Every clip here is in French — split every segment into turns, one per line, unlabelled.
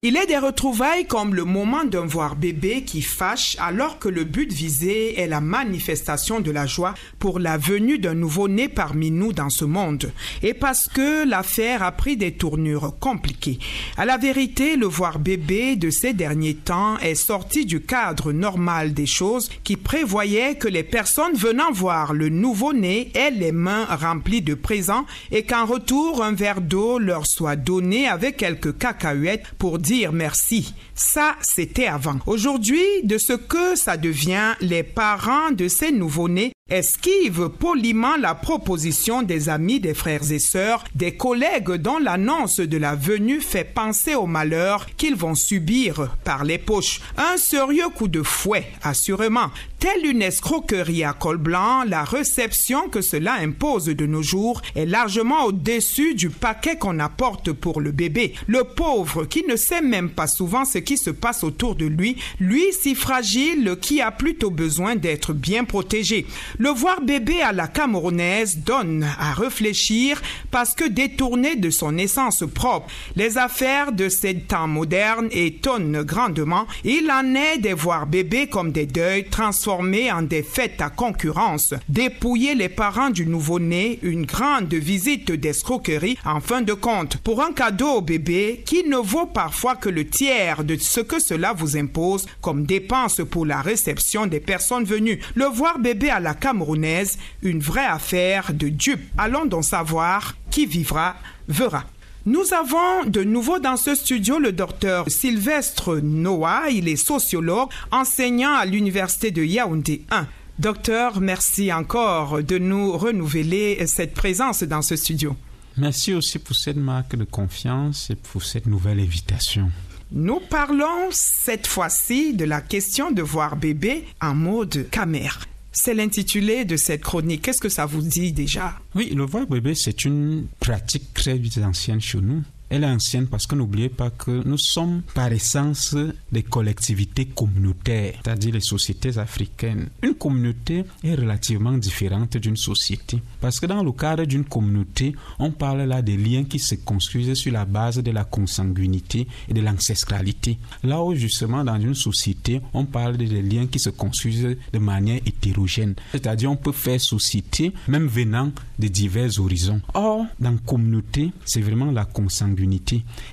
Il est des retrouvailles comme le moment d'un voir bébé qui fâche alors que le but visé est la manifestation de la joie pour la venue d'un nouveau-né parmi nous dans ce monde et parce que l'affaire a pris des tournures compliquées. À la vérité, le voir bébé de ces derniers temps est sorti du cadre normal des choses qui prévoyait que les personnes venant voir le nouveau-né aient les mains remplies de présents et qu'en retour un verre d'eau leur soit donné avec quelques cacahuètes pour dire merci. Ça, c'était avant. Aujourd'hui, de ce que ça devient, les parents de ces nouveau-nés esquivent poliment la proposition des amis, des frères et sœurs, des collègues dont l'annonce de la venue fait penser au malheur qu'ils vont subir par les poches. Un sérieux coup de fouet, assurément. Telle une escroquerie à col blanc, la réception que cela impose de nos jours est largement au-dessus du paquet qu'on apporte pour le bébé. Le pauvre, qui ne sait même pas souvent ce qui se passe autour de lui si fragile, qui a plutôt besoin d'être bien protégé. Le voir bébé à la camerounaise donne à réfléchir parce que détourné de son essence propre, les affaires de ces temps modernes étonnent grandement. Il en est des voir bébés comme des deuils transformés en des fêtes à concurrence. Dépouiller les parents du nouveau-né, une grande visite d'escroquerie en fin de compte pour un cadeau au bébé qui ne vaut parfois que le tiers de ce que cela vous impose comme dépense pour la réception des personnes venues. Le voir bébé à la camerounaise, une vraie affaire de dupes. Allons donc savoir qui vivra, verra. Nous avons de nouveau dans ce studio le docteur Sylvestre Noah. Il est sociologue, enseignant à l'université de Yaoundé 1. Docteur, merci encore de nous renouveler cette présence dans ce studio.
Merci aussi pour cette marque de confiance et pour cette nouvelle invitation.
Nous parlons cette fois-ci de la question de voir bébé en mode camère. C'est l'intitulé de cette chronique. Qu'est-ce que ça vous dit déjà?
Oui, le voir bébé, c'est une pratique très ancienne chez nous. Elle est ancienne parce que n'oubliez pas que nous sommes par essence des collectivités communautaires, c'est-à-dire les sociétés africaines. Une communauté est relativement différente d'une société parce que dans le cadre d'une communauté, on parle là des liens qui se construisent sur la base de la consanguinité et de l'ancestralité. Là où justement dans une société, on parle des liens qui se construisent de manière hétérogène, c'est-à-dire on peut faire société même venant de divers horizons. Or, dans la communauté, c'est vraiment la consanguinité.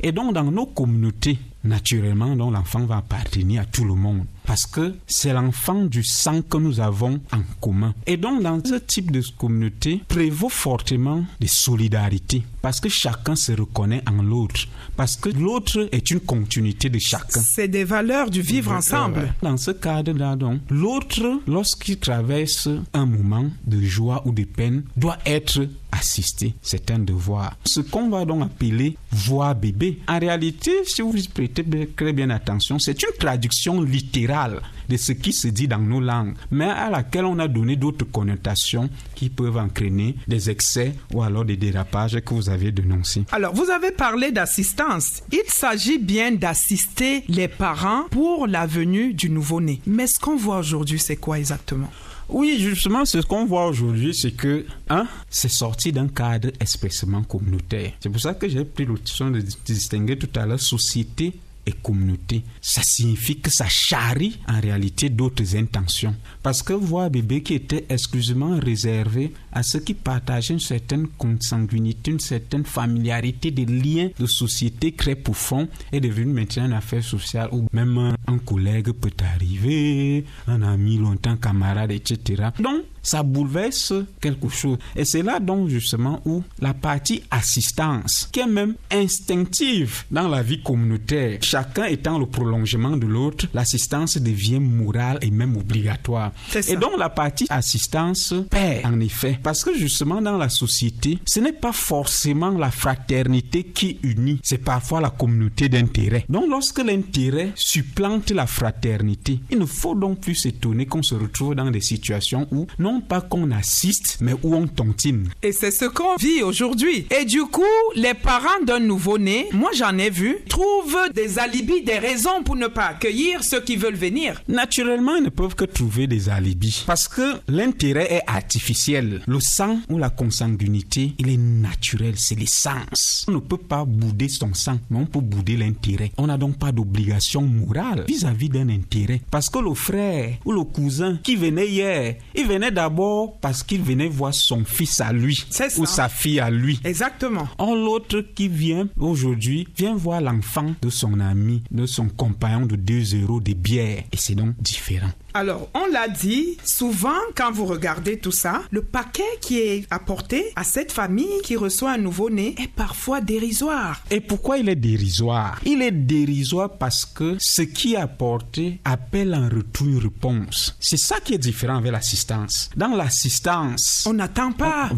Et donc, dans nos communautés, naturellement, donc, l'enfant va appartenir à tout le monde. Parce que c'est l'enfant du sang que nous avons en commun. Et donc, dans ce type de communauté, prévaut fortement de solidarité. Parce que chacun se reconnaît en l'autre. Parce que l'autre est une continuité de chacun.
C'est des valeurs du vivre ensemble.
Dans ce cadre-là, donc, l'autre, lorsqu'il traverse un moment de joie ou de peine, doit être assisté. C'est un devoir. Ce qu'on va donc appeler voir bébé, en réalité, si vous prêtez très bien attention, c'est une traduction littérale de ce qui se dit dans nos langues, mais à laquelle on a donné d'autres connotations qui peuvent entraîner des excès ou alors des dérapages que vous avez dénoncés.
Alors, vous avez parlé d'assistance. Il s'agit bien d'assister les parents pour la venue du nouveau-né. Mais ce qu'on voit aujourd'hui, c'est quoi exactement?
Oui, justement, ce qu'on voit aujourd'hui, c'est que, c'est sorti d'un cadre expressément communautaire. C'est pour ça que j'ai pris l'option de distinguer tout à l'heure société et communauté. Ça signifie que ça charrie en réalité d'autres intentions. Parce que voir bébé qui était exclusivement réservé à ceux qui partageaient une certaine consanguinité, une certaine familiarité, des liens de société très profonds est devenu maintenant une affaire sociale où même un collègue peut arriver, un ami longtemps camarade, etc. Donc, ça bouleverse quelque chose. Et c'est là donc justement où la partie assistance, qui est même instinctive dans la vie communautaire, chacun étant le prolongement de l'autre, l'assistance devient morale et même obligatoire. Et donc la partie assistance perd en effet. Parce que justement dans la société, ce n'est pas forcément la fraternité qui unit, c'est parfois la communauté d'intérêt. Donc lorsque l'intérêt supplante la fraternité, il ne faut donc plus s'étonner qu'on se retrouve dans des situations où non non pas qu'on assiste, mais où on tontine.
Et c'est ce qu'on vit aujourd'hui. Et du coup, les parents d'un nouveau-né, moi j'en ai vu, trouvent des alibis, des raisons pour ne pas accueillir ceux qui veulent venir.
Naturellement, ils ne peuvent que trouver des alibis parce que l'intérêt est artificiel. Le sang ou la consanguinité, il est naturel, c'est l'essence. On ne peut pas bouder son sang, mais on peut bouder l'intérêt. On n'a donc pas d'obligation morale vis-à-vis d'un intérêt. Parce que le frère ou le cousin qui venait hier, il venait d'abord parce qu'il venait voir son fils à lui ou sa fille à lui.
Exactement.
Or, l'autre qui vient aujourd'hui, vient voir l'enfant de son ami, de son compagnon de 2 € de bière. Et c'est donc différent.
Alors, on l'a dit, souvent, quand vous regardez tout ça, le paquet qui est apporté à cette famille qui reçoit un nouveau-né est parfois dérisoire.
Et pourquoi il est dérisoire? Il est dérisoire parce que ce qui est apporté appelle en retour une réponse. C'est ça qui est différent avec l'assistance. Dans l'assistance,
on n'attend pas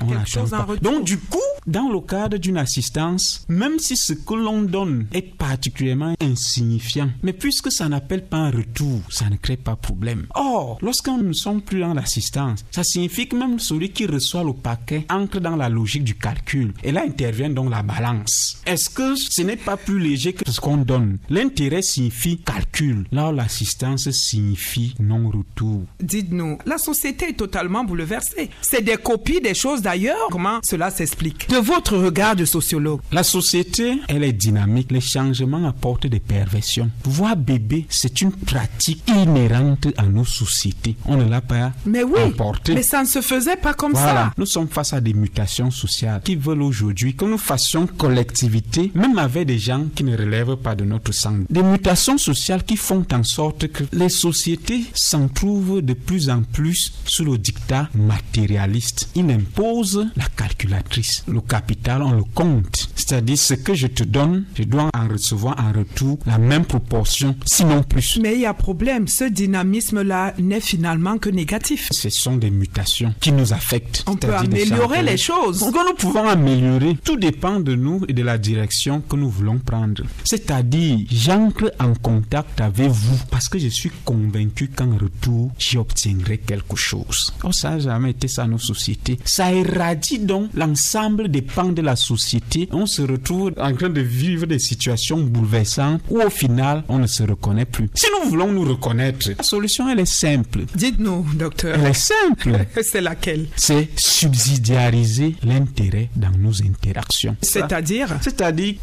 quelque
chose en retour.
Donc, du coup, dans le cadre d'une assistance, même si ce que l'on donne est particulièrement insignifiant, mais puisque ça n'appelle pas un retour, ça ne crée pas problème. Or, lorsqu'on ne sommes plus dans l'assistance, ça signifie que même celui qui reçoit le paquet entre dans la logique du calcul. Et là intervient donc la balance. Est-ce que ce n'est pas plus léger que ce qu'on donne? L'intérêt signifie calcul, là où l'assistance signifie non-retour.
Dites-nous, la société est totalement bouleversée. C'est des copies des choses d'ailleurs. Comment cela s'explique? De votre regard de sociologue.
La société, elle est dynamique. Les changements apportent des perversions. Voir bébé, c'est une pratique inhérente à nos sociétés. On ne l'a pas emporté.
Mais ça ne se faisait pas comme ça.
Nous sommes face à des mutations sociales qui veulent aujourd'hui que nous fassions collectivité, même avec des gens qui ne relèvent pas de notre sang. Des mutations sociales qui font en sorte que les sociétés s'en trouvent de plus en plus sous le dictat matérialiste. Il impose la calculatrice. Le capital, on le compte. C'est-à-dire, ce que je te donne, je dois en recevoir en retour la même proportion, sinon plus.
Mais il y a problème. Ce dynamisme-là n'est finalement que négatif.
Ce sont des mutations qui nous affectent.
On peut améliorer les choses.
Donc, nous pouvons améliorer. Tout dépend de nous et de la direction que nous voulons prendre. C'est-à-dire, j'entre en contact avec vous parce que je suis convaincu qu'en retour, j'y obtiendrai quelque chose. Oh, ça n'a jamais été ça, nos sociétés. Ça érradie donc l'ensemble des pans de la société. On se retrouve en train de vivre des situations bouleversantes où au final, on ne se reconnaît plus. Si nous voulons nous reconnaître, la solution, elle est simple.
Dites-nous, docteur.
Elle est simple.
C'est laquelle?
C'est subsidiariser l'intérêt dans nos interactions.
C'est-à-dire,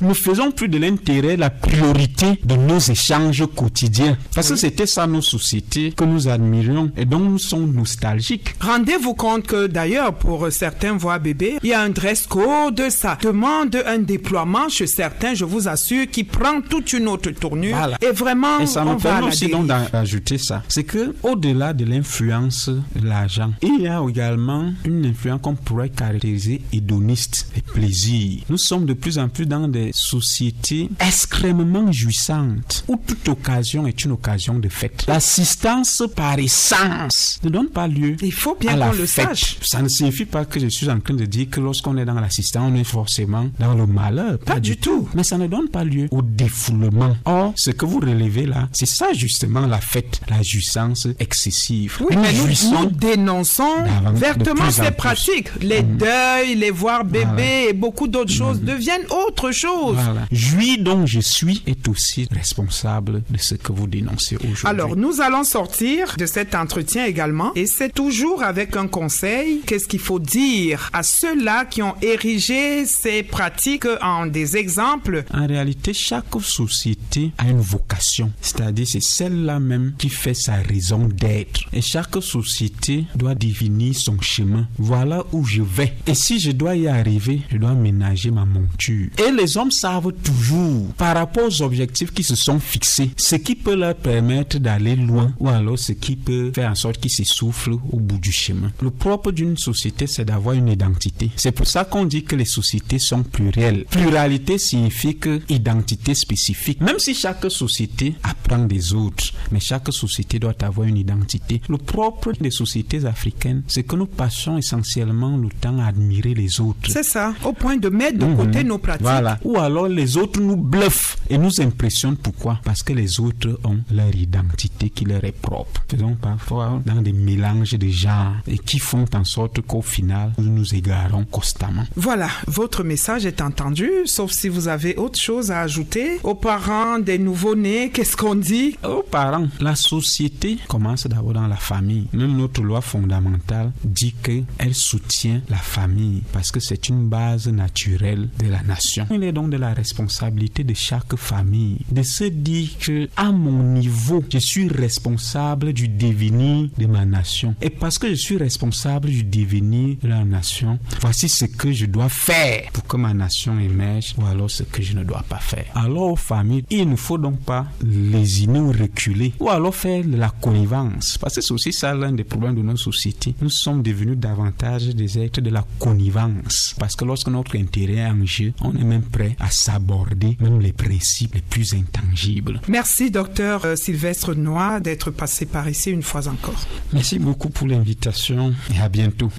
nous faisons plus de l'intérêt la priorité de nos échanges quotidiens. Parce que c'était ça nos sociétés que nous admirions et dont nous sommes nostalgiques.
Rendez-vous compte que d'ailleurs, pour certains voix bébés, il y a un dress code, ça demande un déploiement chez certains, je vous assure, qui prend toute une autre tournure.
Voilà.
Et vraiment,
et ça me permet aussi donc d'ajouter ça. C'est que au-delà de l'influence de l'argent, il y a également une influence qu'on pourrait caractériser hédoniste, les plaisirs. Nous sommes de plus en plus dans des sociétés extrêmement jouissantes où toute occasion est une occasion de fête. L'assistance par essence ne donne pas lieu.
Il faut bien qu'on le sache.
Ça ne signifie pas que je suis en train de dire que lorsqu'on est dans l'assistance, on est forcément dans le malheur.
Pas du tout.
Mais ça ne donne pas lieu au défoulement. Or, ce que vous relevez là, c'est ça justement la fête, la jouissance excessive.
Oui, mais nous dénonçons vertement ces pratiques. Les deuils, les voir bébés et beaucoup d'autres choses deviennent autre chose.
Voilà. Jouir dont je suis est aussi responsable de ce que vous dénoncez aujourd'hui.
Alors, nous allons sortir de cet entretien également et c'est toujours avec un conseil. Qu'est-ce qu'il faut dire à ceux-là qui ont érigé ces pratiques en des exemples?
En réalité, chaque société a une vocation, c'est-à-dire c'est celle-là même qui fait sa raison d'être. Et chaque société doit définir son chemin. Voilà où je vais. Et si je dois y arriver, je dois ménager ma monture. Et les hommes savent toujours, par rapport aux objectifs qui se sont fixés, ce qui peut leur permettre d'aller loin ou alors ce qui peut faire en sorte qu'ils s'essoufflent au bout du chemin. Le propre d'une société, c'est d'avoir une identité. C'est pour ça qu'on dit que les sociétés sont plurielles. Pluralité signifie que identité spécifique. Même si chaque société apprend des autres, mais chaque société société doit avoir une identité. Le propre des sociétés africaines, c'est que nous passons essentiellement le temps à admirer les autres.
C'est ça, au point de mettre de côté nos pratiques.
Voilà. Ou alors les autres nous bluffent et nous impressionnent. Pourquoi? Parce que les autres ont leur identité qui leur est propre. Faisons parfois dans des mélanges de genres et qui font en sorte qu'au final, nous nous égarons constamment.
Voilà, votre message est entendu, sauf si vous avez autre chose à ajouter. Aux parents des nouveau-nés, qu'est-ce qu'on dit?
Aux parents, la société commence d'abord dans la famille. Même notre loi fondamentale dit qu'elle soutient la famille parce que c'est une base naturelle de la nation. Il est donc de la responsabilité de chaque famille de se dire que à mon niveau, je suis responsable du devenir de ma nation. Et parce que je suis responsable du devenir de la nation, voici ce que je dois faire pour que ma nation émerge ou alors ce que je ne dois pas faire. Alors aux familles, il ne faut donc pas lésiner ou reculer ou alors faire de la connivence parce que c'est aussi ça l'un des problèmes de nos sociétés. Nous sommes devenus davantage des êtres de la connivence parce que lorsque notre intérêt est en jeu, on est même prêt à s'aborder même les principes les plus intangibles.
Merci docteur Sylvestre Noy d'être passé par ici une fois encore.
Merci beaucoup pour l'invitation et à bientôt.